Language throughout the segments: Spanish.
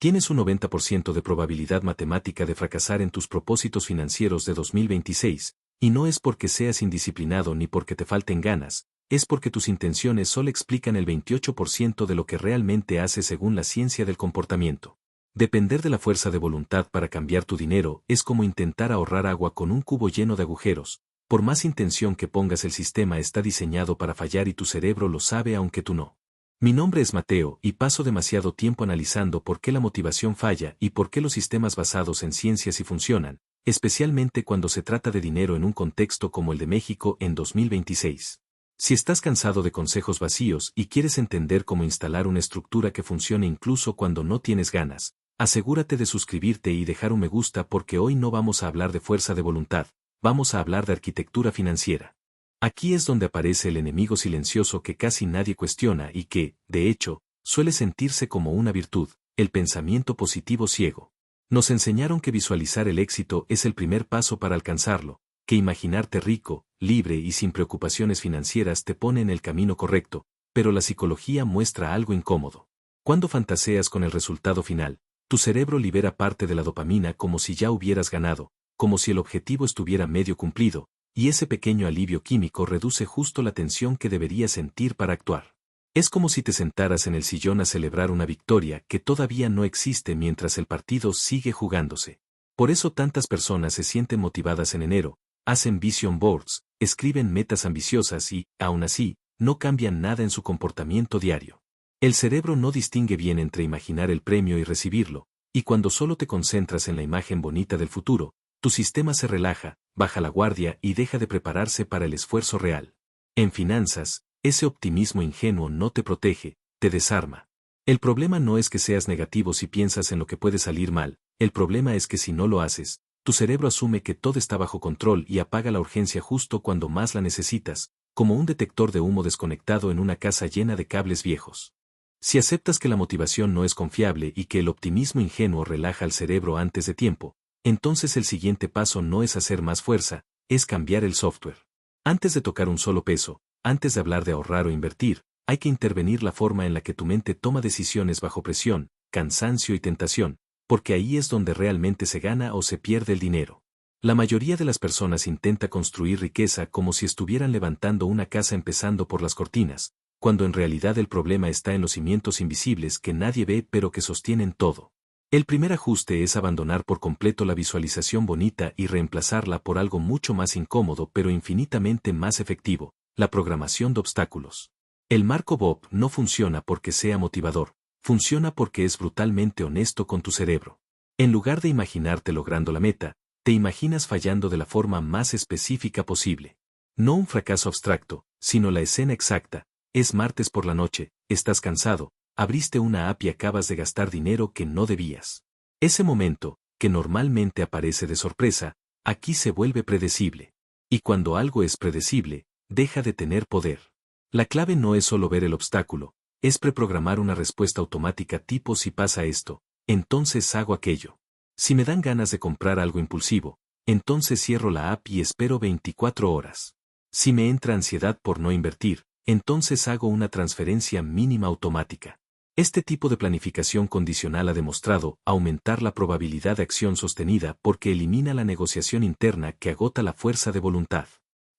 Tienes un 90% de probabilidad matemática de fracasar en tus propósitos financieros de 2026, y no es porque seas indisciplinado ni porque te falten ganas, es porque tus intenciones solo explican el 28% de lo que realmente haces según la ciencia del comportamiento. Depender de la fuerza de voluntad para cambiar tu dinero es como intentar ahorrar agua con un cubo lleno de agujeros. Por más intención que pongas, el sistema está diseñado para fallar y tu cerebro lo sabe aunque tú no. Mi nombre es Mateo y paso demasiado tiempo analizando por qué la motivación falla y por qué los sistemas basados en ciencia sí funcionan, especialmente cuando se trata de dinero en un contexto como el de México en 2026. Si estás cansado de consejos vacíos y quieres entender cómo instalar una estructura que funcione incluso cuando no tienes ganas, asegúrate de suscribirte y dejar un me gusta, porque hoy no vamos a hablar de fuerza de voluntad, vamos a hablar de arquitectura financiera. Aquí es donde aparece el enemigo silencioso que casi nadie cuestiona y que, de hecho, suele sentirse como una virtud: el pensamiento positivo ciego. Nos enseñaron que visualizar el éxito es el primer paso para alcanzarlo, que imaginarte rico, libre y sin preocupaciones financieras te pone en el camino correcto, pero la psicología muestra algo incómodo. Cuando fantaseas con el resultado final, tu cerebro libera parte de la dopamina como si ya hubieras ganado, como si el objetivo estuviera medio cumplido, y ese pequeño alivio químico reduce justo la tensión que deberías sentir para actuar. Es como si te sentaras en el sillón a celebrar una victoria que todavía no existe mientras el partido sigue jugándose. Por eso tantas personas se sienten motivadas en enero, hacen vision boards, escriben metas ambiciosas y, aún así, no cambian nada en su comportamiento diario. El cerebro no distingue bien entre imaginar el premio y recibirlo, y cuando solo te concentras en la imagen bonita del futuro, tu sistema se relaja, baja la guardia y deja de prepararse para el esfuerzo real. En finanzas, ese optimismo ingenuo no te protege, te desarma. El problema no es que seas negativo si piensas en lo que puede salir mal, el problema es que si no lo haces, tu cerebro asume que todo está bajo control y apaga la urgencia justo cuando más la necesitas, como un detector de humo desconectado en una casa llena de cables viejos. Si aceptas que la motivación no es confiable y que el optimismo ingenuo relaja al cerebro antes de tiempo, entonces el siguiente paso no es hacer más fuerza, es cambiar el software. Antes de tocar un solo peso, antes de hablar de ahorrar o invertir, hay que intervenir la forma en la que tu mente toma decisiones bajo presión, cansancio y tentación, porque ahí es donde realmente se gana o se pierde el dinero. La mayoría de las personas intenta construir riqueza como si estuvieran levantando una casa empezando por las cortinas, cuando en realidad el problema está en los cimientos invisibles que nadie ve pero que sostienen todo. El primer ajuste es abandonar por completo la visualización bonita y reemplazarla por algo mucho más incómodo pero infinitamente más efectivo: la programación de obstáculos. El marco Bob no funciona porque sea motivador, funciona porque es brutalmente honesto con tu cerebro. En lugar de imaginarte logrando la meta, te imaginas fallando de la forma más específica posible. No un fracaso abstracto, sino la escena exacta: es martes por la noche, estás cansado, abriste una app y acabas de gastar dinero que no debías. Ese momento, que normalmente aparece de sorpresa, aquí se vuelve predecible. Y cuando algo es predecible, deja de tener poder. La clave no es solo ver el obstáculo, es preprogramar una respuesta automática tipo: si pasa esto, entonces hago aquello. Si me dan ganas de comprar algo impulsivo, entonces cierro la app y espero 24 horas. Si me entra ansiedad por no invertir, entonces hago una transferencia mínima automática. Este tipo de planificación condicional ha demostrado aumentar la probabilidad de acción sostenida porque elimina la negociación interna que agota la fuerza de voluntad.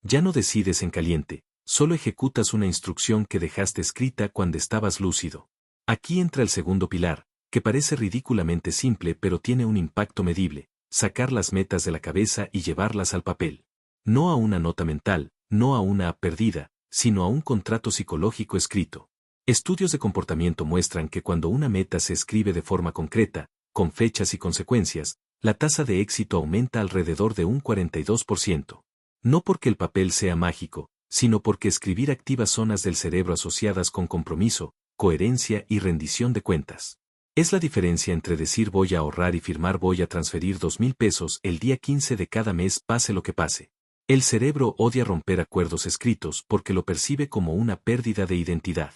Ya no decides en caliente, solo ejecutas una instrucción que dejaste escrita cuando estabas lúcido. Aquí entra el segundo pilar, que parece ridículamente simple pero tiene un impacto medible: sacar las metas de la cabeza y llevarlas al papel. No a una nota mental, no a una app perdida, sino a un contrato psicológico escrito. Estudios de comportamiento muestran que cuando una meta se escribe de forma concreta, con fechas y consecuencias, la tasa de éxito aumenta alrededor de un 42%. No porque el papel sea mágico, sino porque escribir activa zonas del cerebro asociadas con compromiso, coherencia y rendición de cuentas. Es la diferencia entre decir voy a ahorrar y firmar voy a transferir 2,000 pesos el día 15 de cada mes pase lo que pase. El cerebro odia romper acuerdos escritos porque lo percibe como una pérdida de identidad.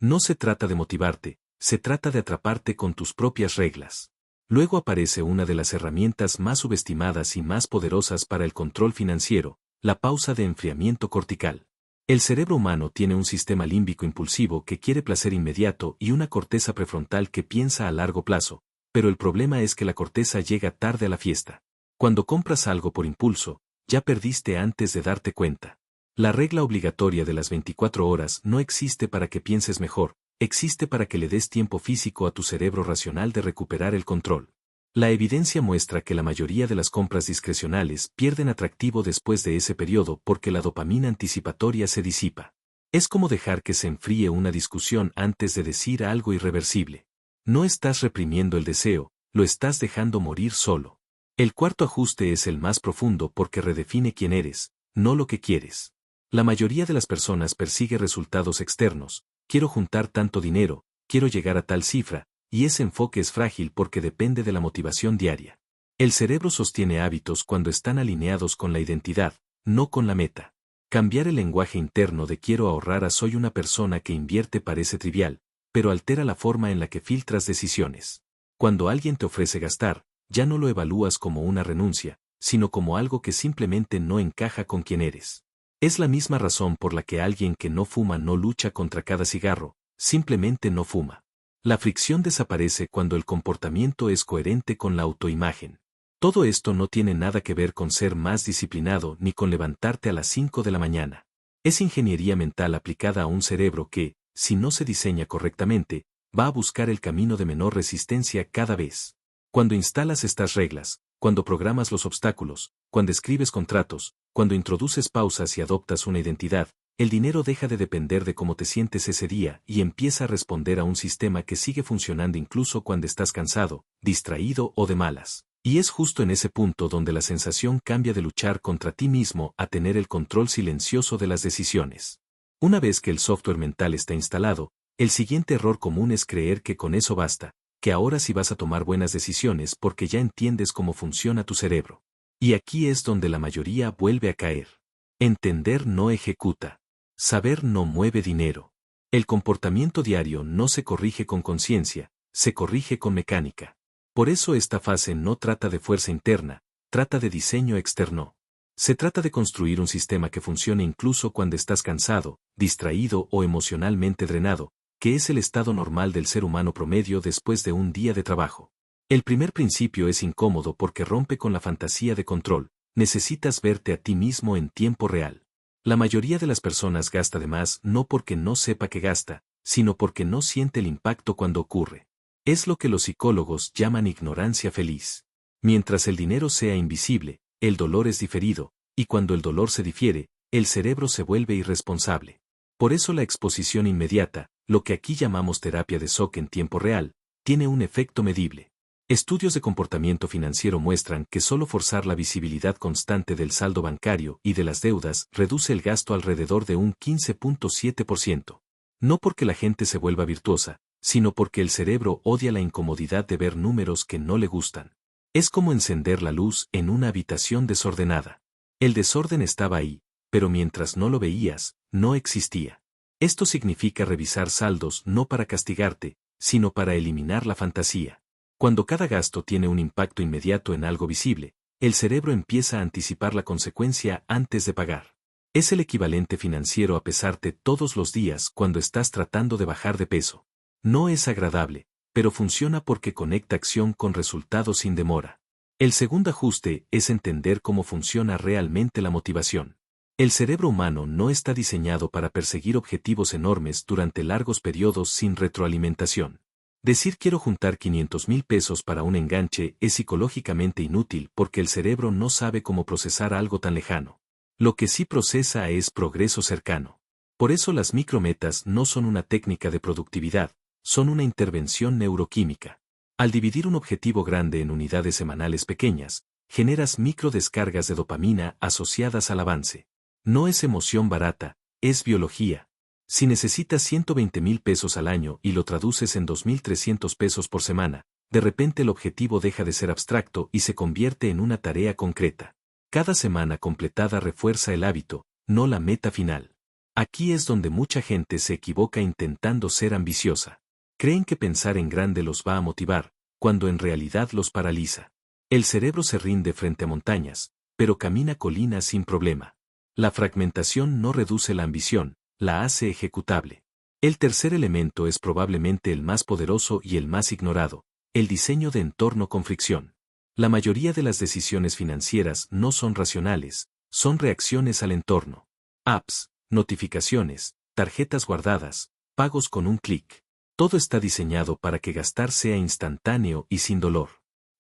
No se trata de motivarte, se trata de atraparte con tus propias reglas. Luego aparece una de las herramientas más subestimadas y más poderosas para el control financiero: la pausa de enfriamiento cortical. El cerebro humano tiene un sistema límbico impulsivo que quiere placer inmediato y una corteza prefrontal que piensa a largo plazo, pero el problema es que la corteza llega tarde a la fiesta. Cuando compras algo por impulso, ya perdiste antes de darte cuenta. La regla obligatoria de las 24 horas no existe para que pienses mejor, existe para que le des tiempo físico a tu cerebro racional de recuperar el control. La evidencia muestra que la mayoría de las compras discrecionales pierden atractivo después de ese periodo porque la dopamina anticipatoria se disipa. Es como dejar que se enfríe una discusión antes de decir algo irreversible. No estás reprimiendo el deseo, lo estás dejando morir solo. El cuarto ajuste es el más profundo porque redefine quién eres, no lo que quieres. La mayoría de las personas persigue resultados externos, quiero juntar tanto dinero, quiero llegar a tal cifra, y ese enfoque es frágil porque depende de la motivación diaria. El cerebro sostiene hábitos cuando están alineados con la identidad, no con la meta. Cambiar el lenguaje interno de quiero ahorrar a soy una persona que invierte parece trivial, pero altera la forma en la que filtras decisiones. Cuando alguien te ofrece gastar, ya no lo evalúas como una renuncia, sino como algo que simplemente no encaja con quien eres. Es la misma razón por la que alguien que no fuma no lucha contra cada cigarro, simplemente no fuma. La fricción desaparece cuando el comportamiento es coherente con la autoimagen. Todo esto no tiene nada que ver con ser más disciplinado ni con levantarte a las 5 de la mañana. Es ingeniería mental aplicada a un cerebro que, si no se diseña correctamente, va a buscar el camino de menor resistencia cada vez. Cuando instalas estas reglas, cuando programas los obstáculos, cuando escribes contratos, cuando introduces pausas y adoptas una identidad, el dinero deja de depender de cómo te sientes ese día y empieza a responder a un sistema que sigue funcionando incluso cuando estás cansado, distraído o de malas. Y es justo en ese punto donde la sensación cambia de luchar contra ti mismo a tener el control silencioso de las decisiones. Una vez que el software mental está instalado, el siguiente error común es creer que con eso basta, que ahora sí vas a tomar buenas decisiones porque ya entiendes cómo funciona tu cerebro. Y aquí es donde la mayoría vuelve a caer. Entender no ejecuta. Saber no mueve dinero. El comportamiento diario no se corrige con conciencia, se corrige con mecánica. Por eso esta fase no trata de fuerza interna, trata de diseño externo. Se trata de construir un sistema que funcione incluso cuando estás cansado, distraído o emocionalmente drenado, que es el estado normal del ser humano promedio después de un día de trabajo. El primer principio es incómodo porque rompe con la fantasía de control, necesitas verte a ti mismo en tiempo real. La mayoría de las personas gasta de más no porque no sepa que gasta, sino porque no siente el impacto cuando ocurre. Es lo que los psicólogos llaman ignorancia feliz. Mientras el dinero sea invisible, el dolor es diferido, y cuando el dolor se difiere, el cerebro se vuelve irresponsable. Por eso la exposición inmediata, lo que aquí llamamos terapia de shock en tiempo real, tiene un efecto medible. Estudios de comportamiento financiero muestran que solo forzar la visibilidad constante del saldo bancario y de las deudas reduce el gasto alrededor de un 15.7%. No porque la gente se vuelva virtuosa, sino porque el cerebro odia la incomodidad de ver números que no le gustan. Es como encender la luz en una habitación desordenada. El desorden estaba ahí, pero mientras no lo veías, no existía. Esto significa revisar saldos no para castigarte, sino para eliminar la fantasía. Cuando cada gasto tiene un impacto inmediato en algo visible, el cerebro empieza a anticipar la consecuencia antes de pagar. Es el equivalente financiero a pesarte todos los días cuando estás tratando de bajar de peso. No es agradable, pero funciona porque conecta acción con resultados sin demora. El segundo ajuste es entender cómo funciona realmente la motivación. El cerebro humano no está diseñado para perseguir objetivos enormes durante largos periodos sin retroalimentación. Decir quiero juntar 500,000 pesos para un enganche es psicológicamente inútil porque el cerebro no sabe cómo procesar algo tan lejano. Lo que sí procesa es progreso cercano. Por eso las micrometas no son una técnica de productividad, son una intervención neuroquímica. Al dividir un objetivo grande en unidades semanales pequeñas, generas microdescargas de dopamina asociadas al avance. No es emoción barata, es biología. Si necesitas 120,000 pesos al año y lo traduces en 2,300 pesos por semana, de repente el objetivo deja de ser abstracto y se convierte en una tarea concreta. Cada semana completada refuerza el hábito, no la meta final. Aquí es donde mucha gente se equivoca intentando ser ambiciosa. Creen que pensar en grande los va a motivar, cuando en realidad los paraliza. El cerebro se rinde frente a montañas, pero camina colinas sin problema. La fragmentación no reduce la ambición, la hace ejecutable. El tercer elemento es probablemente el más poderoso y el más ignorado, el diseño de entorno con fricción. La mayoría de las decisiones financieras no son racionales, son reacciones al entorno. Apps, notificaciones, tarjetas guardadas, pagos con un clic. Todo está diseñado para que gastar sea instantáneo y sin dolor.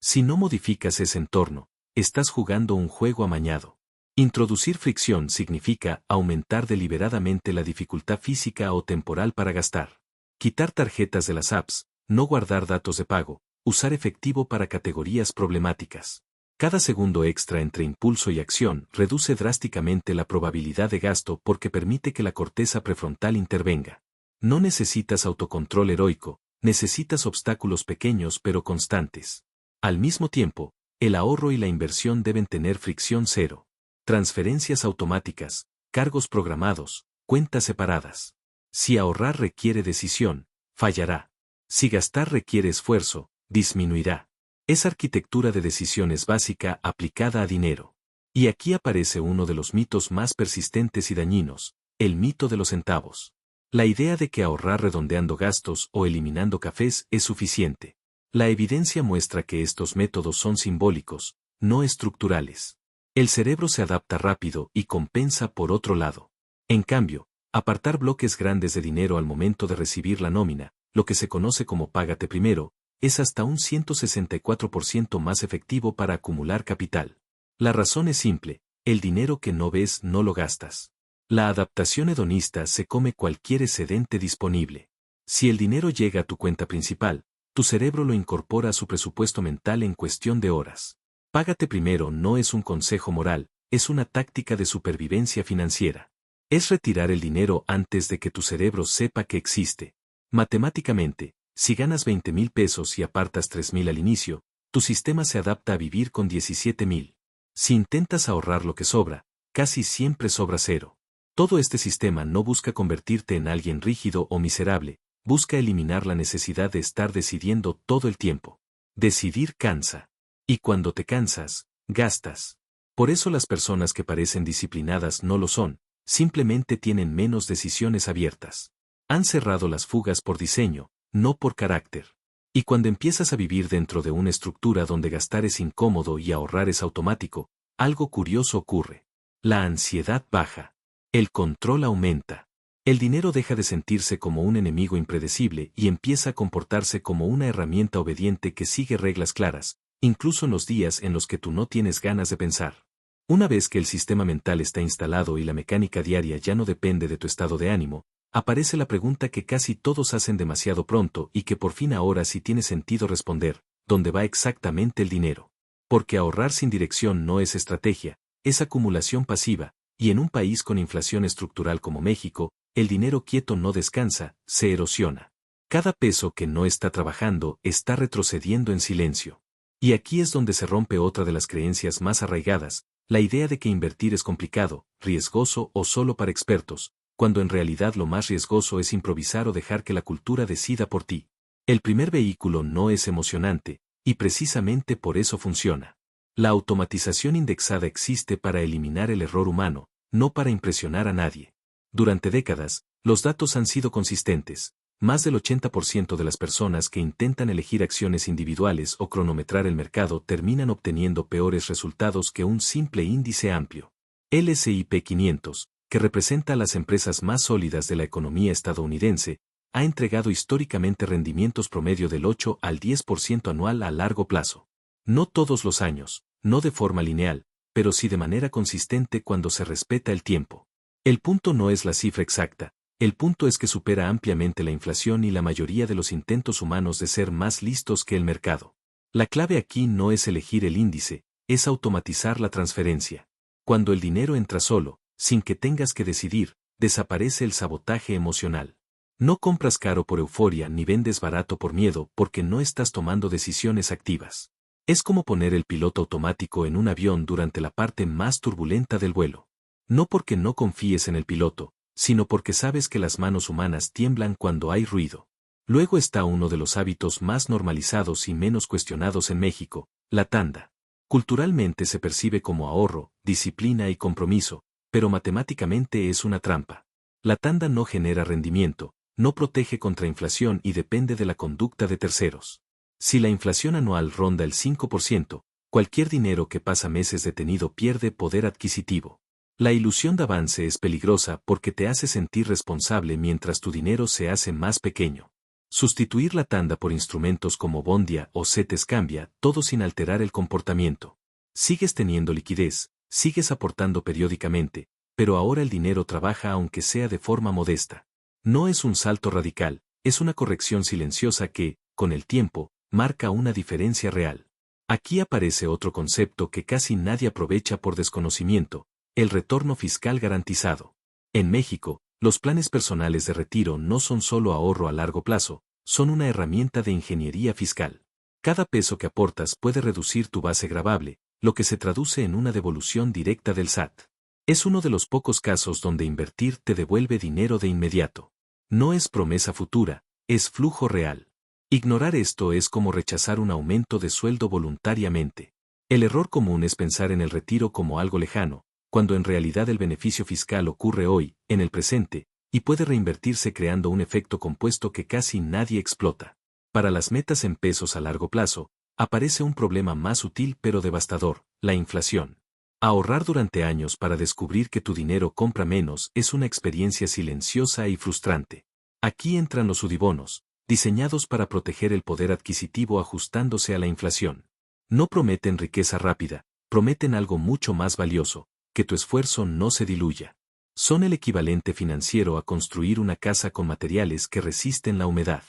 Si no modificas ese entorno, estás jugando un juego amañado. Introducir fricción significa aumentar deliberadamente la dificultad física o temporal para gastar. Quitar tarjetas de las apps, no guardar datos de pago, usar efectivo para categorías problemáticas. Cada segundo extra entre impulso y acción reduce drásticamente la probabilidad de gasto porque permite que la corteza prefrontal intervenga. No necesitas autocontrol heroico, necesitas obstáculos pequeños pero constantes. Al mismo tiempo, el ahorro y la inversión deben tener fricción cero. Transferencias automáticas, cargos programados, cuentas separadas. Si ahorrar requiere decisión, fallará. Si gastar requiere esfuerzo, disminuirá. Es arquitectura de decisiones básica aplicada a dinero. Y aquí aparece uno de los mitos más persistentes y dañinos, el mito de los centavos. La idea de que ahorrar redondeando gastos o eliminando cafés es suficiente. La evidencia muestra que estos métodos son simbólicos, no estructurales. El cerebro se adapta rápido y compensa por otro lado. En cambio, apartar bloques grandes de dinero al momento de recibir la nómina, lo que se conoce como págate primero, es hasta un 164% más efectivo para acumular capital. La razón es simple, el dinero que no ves no lo gastas. La adaptación hedonista se come cualquier excedente disponible. Si el dinero llega a tu cuenta principal, tu cerebro lo incorpora a su presupuesto mental en cuestión de horas. Págate primero no es un consejo moral, es una táctica de supervivencia financiera. Es retirar el dinero antes de que tu cerebro sepa que existe. Matemáticamente, si ganas 20,000 pesos y apartas 3,000 al inicio, tu sistema se adapta a vivir con 17,000. Si intentas ahorrar lo que sobra, casi siempre sobra cero. Todo este sistema no busca convertirte en alguien rígido o miserable, busca eliminar la necesidad de estar decidiendo todo el tiempo. Decidir cansa. Y cuando te cansas, gastas. Por eso las personas que parecen disciplinadas no lo son, simplemente tienen menos decisiones abiertas. Han cerrado las fugas por diseño, no por carácter. Y cuando empiezas a vivir dentro de una estructura donde gastar es incómodo y ahorrar es automático, algo curioso ocurre. La ansiedad baja. El control aumenta. El dinero deja de sentirse como un enemigo impredecible y empieza a comportarse como una herramienta obediente que sigue reglas claras, incluso en los días en los que tú no tienes ganas de pensar. Una vez que el sistema mental está instalado y la mecánica diaria ya no depende de tu estado de ánimo, aparece la pregunta que casi todos hacen demasiado pronto y que por fin ahora sí tiene sentido responder, ¿dónde va exactamente el dinero? Porque ahorrar sin dirección no es estrategia, es acumulación pasiva, y en un país con inflación estructural como México, el dinero quieto no descansa, se erosiona. Cada peso que no está trabajando está retrocediendo en silencio. Y aquí es donde se rompe otra de las creencias más arraigadas, la idea de que invertir es complicado, riesgoso o solo para expertos, cuando en realidad lo más riesgoso es improvisar o dejar que la cultura decida por ti. El primer vehículo no es emocionante, y precisamente por eso funciona. La automatización indexada existe para eliminar el error humano, no para impresionar a nadie. Durante décadas, los datos han sido consistentes. Más del 80% de las personas que intentan elegir acciones individuales o cronometrar el mercado terminan obteniendo peores resultados que un simple índice amplio. El S&P 500, que representa a las empresas más sólidas de la economía estadounidense, ha entregado históricamente rendimientos promedio del 8 al 10% anual a largo plazo. No todos los años, no de forma lineal, pero sí de manera consistente cuando se respeta el tiempo. El punto no es la cifra exacta, el punto es que supera ampliamente la inflación y la mayoría de los intentos humanos de ser más listos que el mercado. La clave aquí no es elegir el índice, es automatizar la transferencia. Cuando el dinero entra solo, sin que tengas que decidir, desaparece el sabotaje emocional. No compras caro por euforia ni vendes barato por miedo porque no estás tomando decisiones activas. Es como poner el piloto automático en un avión durante la parte más turbulenta del vuelo. No porque no confíes en el piloto, sino porque sabes que las manos humanas tiemblan cuando hay ruido. Luego está uno de los hábitos más normalizados y menos cuestionados en México, la tanda. Culturalmente se percibe como ahorro, disciplina y compromiso, pero matemáticamente es una trampa. La tanda no genera rendimiento, no protege contra inflación y depende de la conducta de terceros. Si la inflación anual ronda el 5%, cualquier dinero que pasa meses detenido pierde poder adquisitivo. La ilusión de avance es peligrosa porque te hace sentir responsable mientras tu dinero se hace más pequeño. Sustituir la tanda por instrumentos como Bondia o CETES cambia todo sin alterar el comportamiento. Sigues teniendo liquidez, sigues aportando periódicamente, pero ahora el dinero trabaja aunque sea de forma modesta. No es un salto radical, es una corrección silenciosa que, con el tiempo, marca una diferencia real. Aquí aparece otro concepto que casi nadie aprovecha por desconocimiento: el retorno fiscal garantizado. En México, los planes personales de retiro no son solo ahorro a largo plazo, son una herramienta de ingeniería fiscal. Cada peso que aportas puede reducir tu base gravable, lo que se traduce en una devolución directa del SAT. Es uno de los pocos casos donde invertir te devuelve dinero de inmediato. No es promesa futura, es flujo real. Ignorar esto es como rechazar un aumento de sueldo voluntariamente. El error común es pensar en el retiro como algo lejano, cuando en realidad el beneficio fiscal ocurre hoy, en el presente, y puede reinvertirse creando un efecto compuesto que casi nadie explota. Para las metas en pesos a largo plazo, aparece un problema más sutil pero devastador: la inflación. Ahorrar durante años para descubrir que tu dinero compra menos es una experiencia silenciosa y frustrante. Aquí entran los sudibonos, diseñados para proteger el poder adquisitivo ajustándose a la inflación. No prometen riqueza rápida, prometen algo mucho más valioso: que tu esfuerzo no se diluya. Son el equivalente financiero a construir una casa con materiales que resisten la humedad.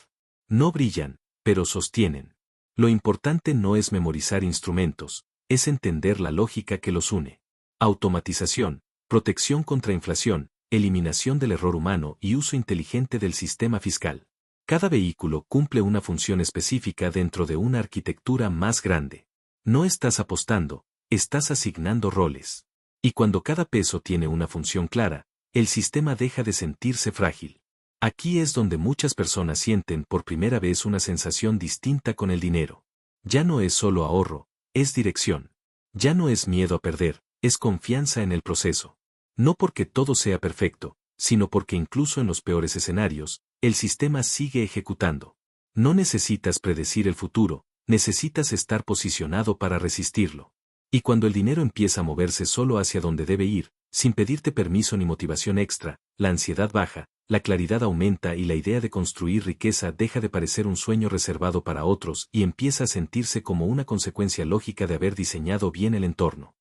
No brillan, pero sostienen. Lo importante no es memorizar instrumentos, es entender la lógica que los une. Automatización, protección contra inflación, eliminación del error humano y uso inteligente del sistema fiscal. Cada vehículo cumple una función específica dentro de una arquitectura más grande. No estás apostando, estás asignando roles. Y cuando cada peso tiene una función clara, el sistema deja de sentirse frágil. Aquí es donde muchas personas sienten por primera vez una sensación distinta con el dinero. Ya no es solo ahorro, es dirección. Ya no es miedo a perder, es confianza en el proceso. No porque todo sea perfecto, sino porque incluso en los peores escenarios, el sistema sigue ejecutando. No necesitas predecir el futuro, necesitas estar posicionado para resistirlo. Y cuando el dinero empieza a moverse solo hacia donde debe ir, sin pedirte permiso ni motivación extra, la ansiedad baja, la claridad aumenta y la idea de construir riqueza deja de parecer un sueño reservado para otros y empieza a sentirse como una consecuencia lógica de haber diseñado bien el entorno.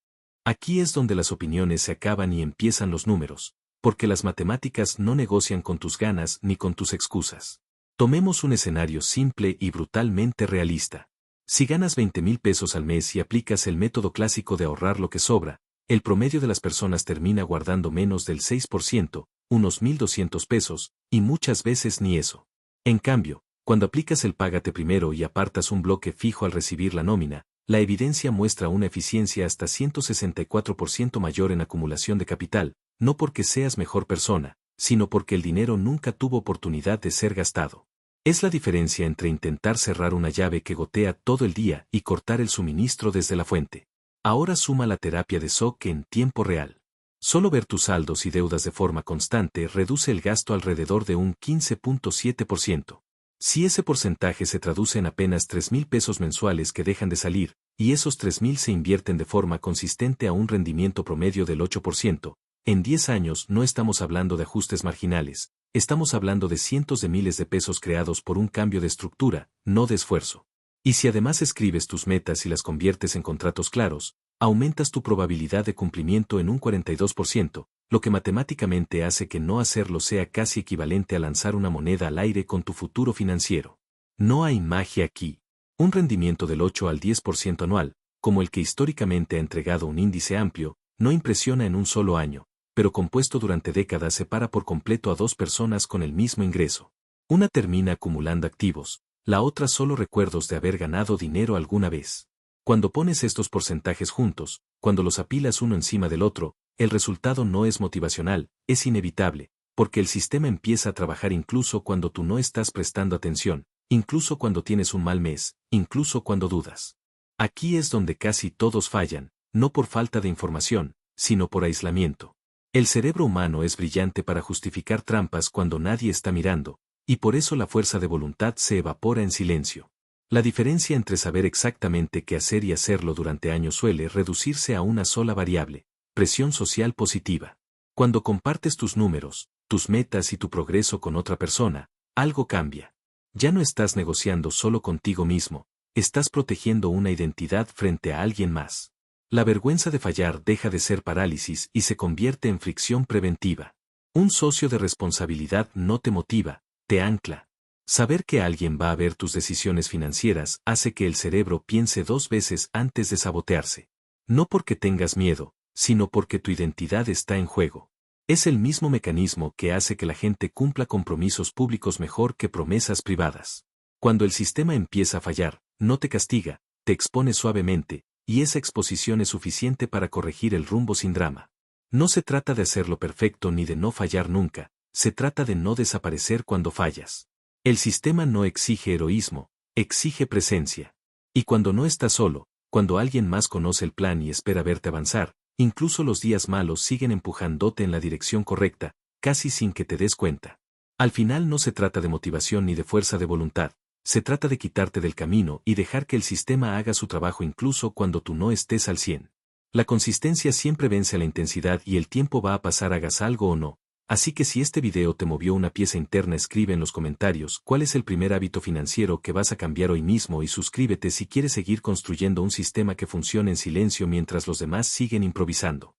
Aquí es donde las opiniones se acaban y empiezan los números, porque las matemáticas no negocian con tus ganas ni con tus excusas. Tomemos un escenario simple y brutalmente realista. Si ganas 20,000 pesos al mes y aplicas el método clásico de ahorrar lo que sobra, el promedio de las personas termina guardando menos del 6%, unos 1,200 pesos, y muchas veces ni eso. En cambio, cuando aplicas el págate primero y apartas un bloque fijo al recibir la nómina, la evidencia muestra una eficiencia hasta 164% mayor en acumulación de capital, no porque seas mejor persona, sino porque el dinero nunca tuvo oportunidad de ser gastado. Es la diferencia entre intentar cerrar una llave que gotea todo el día y cortar el suministro desde la fuente. Ahora suma la terapia de shock en tiempo real. Solo ver tus saldos y deudas de forma constante reduce el gasto alrededor de un 15.7%. Si ese porcentaje se traduce en apenas 3,000 pesos mensuales que dejan de salir, y esos 3,000 se invierten de forma consistente a un rendimiento promedio del 8%, en 10 años no estamos hablando de ajustes marginales, estamos hablando de cientos de miles de pesos creados por un cambio de estructura, no de esfuerzo. Y si además escribes tus metas y las conviertes en contratos claros, aumentas tu probabilidad de cumplimiento en un 42%, lo que matemáticamente hace que no hacerlo sea casi equivalente a lanzar una moneda al aire con tu futuro financiero. No hay magia aquí. Un rendimiento del 8 al 10% anual, como el que históricamente ha entregado un índice amplio, no impresiona en un solo año, pero compuesto durante décadas separa por completo a dos personas con el mismo ingreso. Una termina acumulando activos, la otra solo recuerdos de haber ganado dinero alguna vez. Cuando pones estos porcentajes juntos, cuando los apilas uno encima del otro, el resultado no es motivacional, es inevitable, porque el sistema empieza a trabajar incluso cuando tú no estás prestando atención, incluso cuando tienes un mal mes, incluso cuando dudas. Aquí es donde casi todos fallan, no por falta de información, sino por aislamiento. El cerebro humano es brillante para justificar trampas cuando nadie está mirando, y por eso la fuerza de voluntad se evapora en silencio. La diferencia entre saber exactamente qué hacer y hacerlo durante años suele reducirse a una sola variable: presión social positiva. Cuando compartes tus números, tus metas y tu progreso con otra persona, algo cambia. Ya no estás negociando solo contigo mismo, estás protegiendo una identidad frente a alguien más. La vergüenza de fallar deja de ser parálisis y se convierte en fricción preventiva. Un socio de responsabilidad no te motiva, te ancla. Saber que alguien va a ver tus decisiones financieras hace que el cerebro piense dos veces antes de sabotearse. No porque tengas miedo, sino porque tu identidad está en juego. Es el mismo mecanismo que hace que la gente cumpla compromisos públicos mejor que promesas privadas. Cuando el sistema empieza a fallar, no te castiga, te expone suavemente, y esa exposición es suficiente para corregir el rumbo sin drama. No se trata de hacerlo perfecto ni de no fallar nunca, se trata de no desaparecer cuando fallas. El sistema no exige heroísmo, exige presencia. Y cuando no estás solo, cuando alguien más conoce el plan y espera verte avanzar, incluso los días malos siguen empujándote en la dirección correcta, casi sin que te des cuenta. Al final no se trata de motivación ni de fuerza de voluntad, se trata de quitarte del camino y dejar que el sistema haga su trabajo incluso cuando tú no estés al 100. La consistencia siempre vence a la intensidad y el tiempo va a pasar hagas algo o no. Así que si este video te movió una pieza interna, escribe en los comentarios cuál es el primer hábito financiero que vas a cambiar hoy mismo y suscríbete si quieres seguir construyendo un sistema que funcione en silencio mientras los demás siguen improvisando.